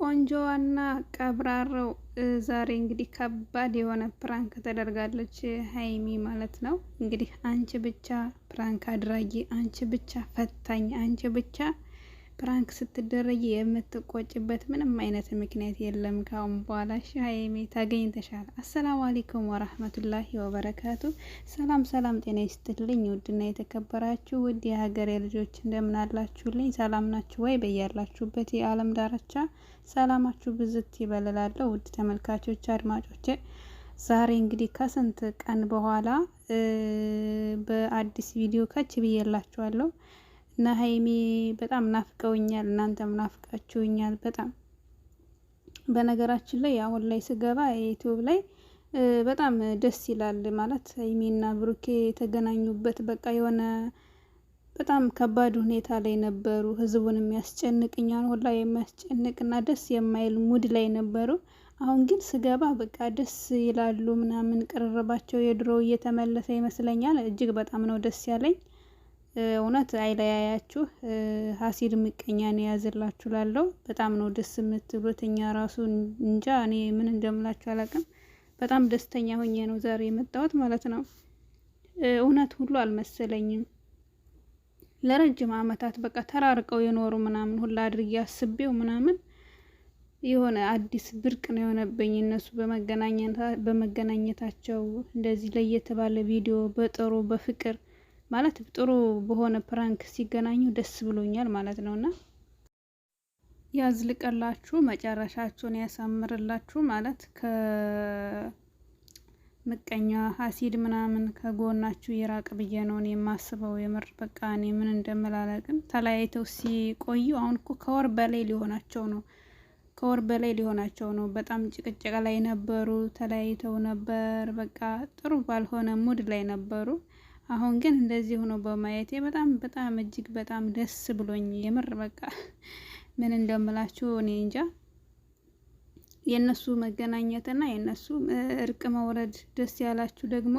ቆንጆዋና ቀብራራው ዛሬ እንግዲህ ከባድ የሆነ ፕራንክ ተደርጋለች ሀይሚ ማለት ነው። እንግዲህ አንቺ ብቻ ፕራንክ አድራጊ፣ አንቺ ብቻ ፈታኝ፣ አንቺ ብቻ ፕራንክ ስትደረጊ የምትቆጭበት ምንም አይነት ምክንያት የለም። ካሁን በኋላ እሺ ሀይሚ ተገኝተሻል። አሰላሙ አለይኩም ወራህመቱላሂ ወበረካቱ። ሰላም ሰላም፣ ጤና ይስጥልኝ ውድና የተከበራችሁ ውድ የሀገሬ ልጆች እንደምን አላችሁልኝ? ሰላም ናችሁ ወይ? በያላችሁበት የዓለም ዳርቻ ሰላማችሁ ብዝት ይበልላለሁ። ውድ ተመልካቾች አድማጮች፣ ዛሬ እንግዲህ ከስንት ቀን በኋላ በአዲስ ቪዲዮ ከች ብዬላችኋለሁ እና ሀይሚ በጣም ናፍቀውኛል፣ እናንተም ናፍቃችሁኛል በጣም። በነገራችን ላይ አሁን ላይ ስገባ ዩቲዩብ ላይ በጣም ደስ ይላል ማለት ሀይሚና ብሩኬ የተገናኙበት በቃ የሆነ በጣም ከባድ ሁኔታ ላይ ነበሩ። ህዝቡን የሚያስጨንቅኛል ሁላ የሚያስጨንቅና ደስ የማይል ሙድ ላይ ነበሩ። አሁን ግን ስገባ በቃ ደስ ይላሉ ምናምን፣ ቅርርባቸው የድሮ እየተመለሰ ይመስለኛል። እጅግ በጣም ነው ደስ ያለኝ። እውነት አይለያያችሁ፣ ሀሲድ ምቀኛን የያዝላችሁ ላለው በጣም ነው ደስ የምትሉት። እኛ ራሱ እንጃ እኔ ምን እንደምላችሁ አላውቅም። በጣም ደስተኛ ሆኜ ነው ዛሬ የመጣሁት ማለት ነው። እውነት ሁሉ አልመሰለኝም። ለረጅም አመታት በቃ ተራርቀው የኖሩ ምናምን ሁላ አድርጌ አስቤው ምናምን የሆነ አዲስ ብርቅ ነው የሆነብኝ። እነሱ በመገናኘታቸው እንደዚህ ለየት ባለ ቪዲዮ በጥሩ በፍቅር ማለት ጥሩ በሆነ ፕራንክ ሲገናኙ ደስ ብሎኛል ማለት ነውና ያዝልቀላችሁ፣ መጨረሻችሁን ያሳምርላችሁ ማለት ምቀኛ ሀሲድ ምናምን ከጎናችሁ ይራቅ ብዬ ነው እኔ የማስበው። የምር በቃ እኔ ምን እንደምላላቅም ተለያይተው ሲቆዩ አሁን እኮ ከወር በላይ ሊሆናቸው ነው። በጣም ጭቅጭቅ ላይ ነበሩ፣ ተለያይተው ነበር፣ በቃ ጥሩ ባልሆነ ሙድ ላይ ነበሩ። አሁን ግን እንደዚህ ሆኖ በማየቴ በጣም እጅግ በጣም ደስ ብሎኝ የምር በቃ ምን እንደምላችሁ እኔ እንጃ። የነሱ መገናኘትና የነሱ እርቅ መውረድ ደስ ያላችሁ ደግሞ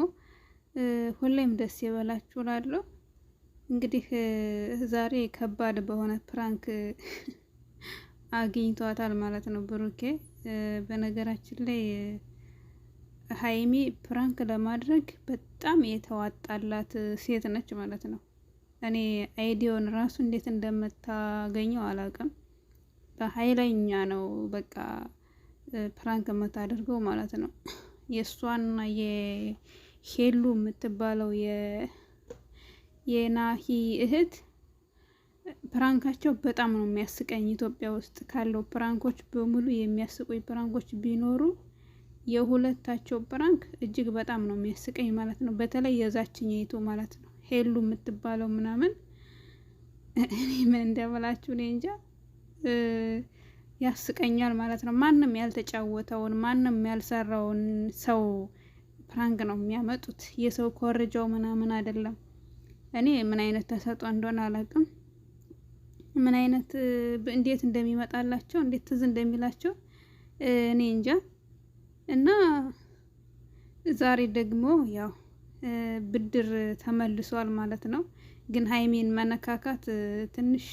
ሁሌም ደስ ይበላችሁ እላለሁ። እንግዲህ ዛሬ ከባድ በሆነ ፕራንክ አግኝቷታል ማለት ነው ብሩኬ። በነገራችን ላይ ሀይሚ ፕራንክ ለማድረግ በጣም የተዋጣላት ሴት ነች ማለት ነው። እኔ አይዲዮን ራሱ እንዴት እንደምታገኘው አላውቅም። በኃይለኛ ነው በቃ ፕራንክ የምታደርገው ማለት ነው። የእሷና የሄሉ የምትባለው የናሂ እህት ፕራንካቸው በጣም ነው የሚያስቀኝ። ኢትዮጵያ ውስጥ ካለው ፕራንኮች በሙሉ የሚያስቁኝ ፕራንኮች ቢኖሩ የሁለታቸው ፕራንክ እጅግ በጣም ነው የሚያስቀኝ ማለት ነው። በተለይ የዛችኛይቱ ማለት ነው ሄሉ የምትባለው ምናምን እኔ ምን እንደምላችሁ እኔ እንጃ ያስቀኛል ማለት ነው። ማንም ያልተጫወተውን ማንም ያልሰራውን ሰው ፕራንክ ነው የሚያመጡት። የሰው ኮርጃው ምናምን አይደለም። እኔ ምን አይነት ተሰጥኦ እንደሆነ አላውቅም። ምን አይነት እንዴት እንደሚመጣላቸው እንዴት ትዝ እንደሚላቸው እኔ እንጃ። እና ዛሬ ደግሞ ያው ብድር ተመልሷል ማለት ነው። ግን ሀይሚን መነካካት ትንሽ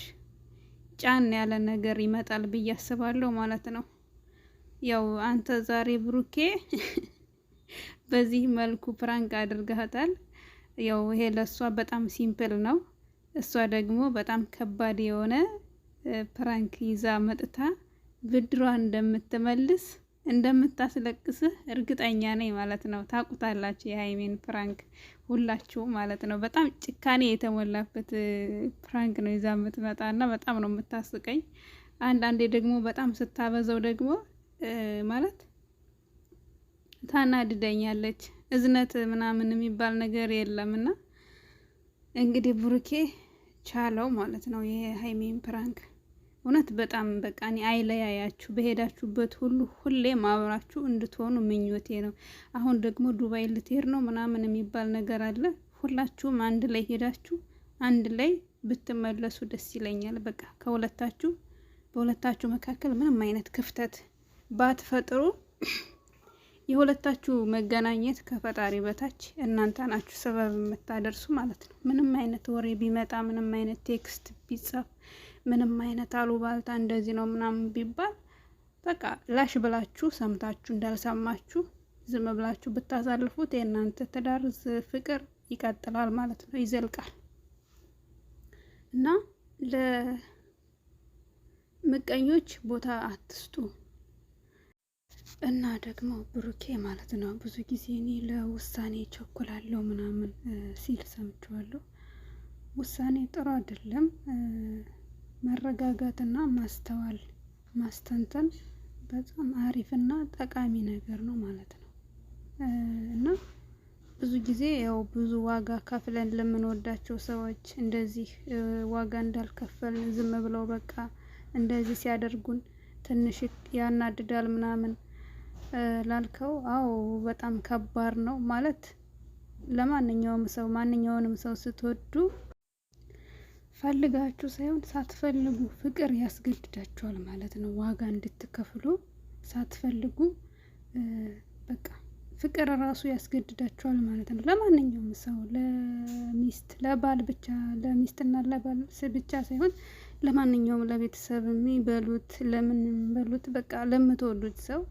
ጫን ያለ ነገር ይመጣል ብዬ አስባለሁ ማለት ነው። ያው አንተ ዛሬ ብሩኬ በዚህ መልኩ ፕራንክ አድርጋታል። ያው ይሄ ለሷ በጣም ሲምፕል ነው። እሷ ደግሞ በጣም ከባድ የሆነ ፕራንክ ይዛ መጥታ ብድሯን እንደምትመልስ እንደምታስለቅስህ እርግጠኛ ነኝ ማለት ነው። ታውቁታላችሁ የሀይሚን ፕራንክ ሁላችሁ ማለት ነው። በጣም ጭካኔ የተሞላበት ፕራንክ ነው ይዛ የምትመጣና በጣም ነው የምታስቀኝ። አንዳንዴ ደግሞ በጣም ስታበዘው ደግሞ ማለት ታናድደኛለች። እዝነት ምናምን የሚባል ነገር የለምና እንግዲህ ብሩኬ ቻለው ማለት ነው የሀይሚን ፕራንክ። እውነት በጣም በቃ እኔ አይለያያችሁ፣ በሄዳችሁበት ሁሉ ሁሌም አብራችሁ እንድትሆኑ ምኞቴ ነው። አሁን ደግሞ ዱባይ ልትሄድ ነው ምናምን የሚባል ነገር አለ። ሁላችሁም አንድ ላይ ሄዳችሁ አንድ ላይ ብትመለሱ ደስ ይለኛል። በቃ በሁለታችሁ መካከል ምንም አይነት ክፍተት ባትፈጥሩ፣ የሁለታችሁ መገናኘት ከፈጣሪ በታች እናንተ ናችሁ ሰበብ የምታደርሱ ማለት ነው። ምንም አይነት ወሬ ቢመጣ፣ ምንም አይነት ቴክስት ቢጻፍ፣ ምንም አይነት አሉባልታ እንደዚህ ነው ምናምን ቢባል በቃ ላሽ ብላችሁ ሰምታችሁ እንዳልሰማችሁ ዝም ብላችሁ ብታሳልፉት የእናንተ ትዳር ፍቅር ይቀጥላል ማለት ነው፣ ይዘልቃል። እና ለምቀኞች ቦታ አትስጡ። እና ደግሞ ብሩኬ ማለት ነው ብዙ ጊዜ እኔ ለውሳኔ ቸኩላለሁ ምናምን ሲል ሰምቼዋለሁ። ውሳኔ ጥሩ አይደለም። መረጋጋትና ማስተዋል ማስተንተን በጣም አሪፍና ጠቃሚ ነገር ነው ማለት ነው። እና ብዙ ጊዜ ያው ብዙ ዋጋ ከፍለን ለምንወዳቸው ሰዎች እንደዚህ ዋጋ እንዳልከፈልን ዝም ብለው በቃ እንደዚህ ሲያደርጉን ትንሽ ያናድዳል ምናምን ላልከው፣ አዎ በጣም ከባድ ነው ማለት። ለማንኛውም ሰው ማንኛውንም ሰው ስትወዱ ፈልጋችሁ ሳይሆን ሳትፈልጉ ፍቅር ያስገድዳችኋል ማለት ነው። ዋጋ እንድትከፍሉ ሳትፈልጉ በቃ ፍቅር ራሱ ያስገድዳችኋል ማለት ነው። ለማንኛውም ሰው ለሚስት ለባል ብቻ ለሚስትና ለባል ብቻ ሳይሆን ለማንኛውም ለቤተሰብ የሚበሉት ለምን በሉት በቃ ለምትወዱት ሰው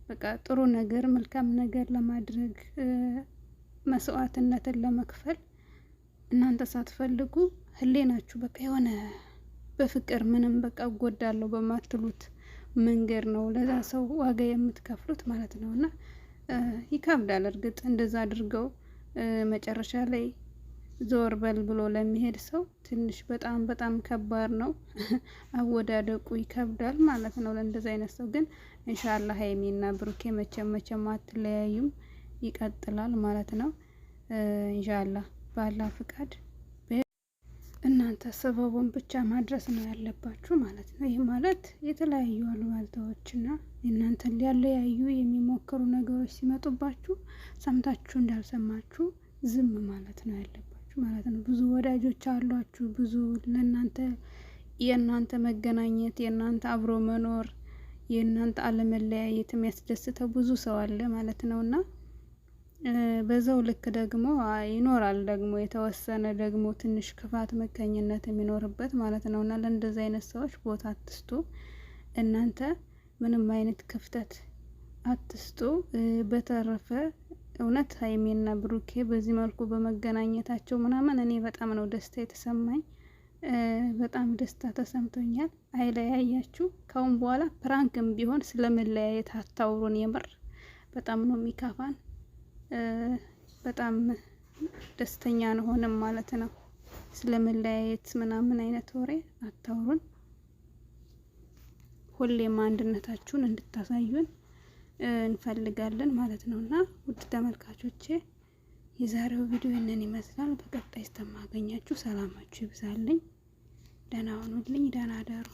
በቃ ጥሩ ነገር መልካም ነገር ለማድረግ መስዋዕትነትን ለመክፈል እናንተ ሳትፈልጉ ህሌናችሁ በቃ የሆነ በፍቅር ምንም በቃ እጎዳለሁ በማትሉት መንገድ ነው ለዛ ሰው ዋጋ የምትከፍሉት ማለት ነው። እና ይከብዳል እርግጥ እንደዛ አድርገው መጨረሻ ላይ ዞር በል ብሎ ለሚሄድ ሰው ትንሽ በጣም በጣም ከባድ ነው። አወዳደቁ ይከብዳል ማለት ነው ለእንደዛ አይነት ሰው። ግን ኢንሻአላህ ሀይሚና ብሩኬ መቼም አትለያዩም፣ ይቀጥላል ማለት ነው ኢንሻአላህ ባላህ ፍቃድ። እናንተ ሰበቡን ብቻ ማድረስ ነው ያለባችሁ ማለት ነው። ይህ ማለት የተለያዩ አሉባልታዎችና እናንተን ሊያለያዩ የሚሞክሩ ነገሮች ሲመጡባችሁ ሰምታችሁ እንዳልሰማችሁ ዝም ማለት ነው ያለባችሁ ማለት ነው። ብዙ ወዳጆች አሏችሁ፣ ብዙ ለእናንተ የእናንተ መገናኘት የእናንተ አብሮ መኖር የእናንተ አለመለያየት የሚያስደስተው ብዙ ሰው አለ ማለት ነውና በዛው ልክ ደግሞ ይኖራል ደግሞ የተወሰነ ደግሞ ትንሽ ክፋት መቀኝነት የሚኖርበት ማለት ነውና ለእንደዚህ አይነት ሰዎች ቦታ አትስጡ። እናንተ ምንም አይነት ክፍተት አትስጡ። በተረፈ እውነት ሀይሚና ብሩኬ በዚህ መልኩ በመገናኘታቸው ምናምን እኔ በጣም ነው ደስታ የተሰማኝ። በጣም ደስታ ተሰምቶኛል። አይለያያችሁ። ካሁን በኋላ ፕራንክም ቢሆን ስለመለያየት አታውሩን። የምር በጣም ነው የሚካፋን። በጣም ደስተኛ አንሆንም ማለት ነው። ስለመለያየት ምናምን አይነት ወሬ አታውሩን። ሁሌም አንድነታችሁን እንድታሳዩን እንፈልጋለን ማለት ነውና ውድ ተመልካቾቼ የዛሬው ቪዲዮ ይህንን ይመስላል። በቀጣይ እስከማገኛችሁ ሰላማችሁ ይብዛልኝ። ደህና ሁኑልኝ። ደህና አደሩ።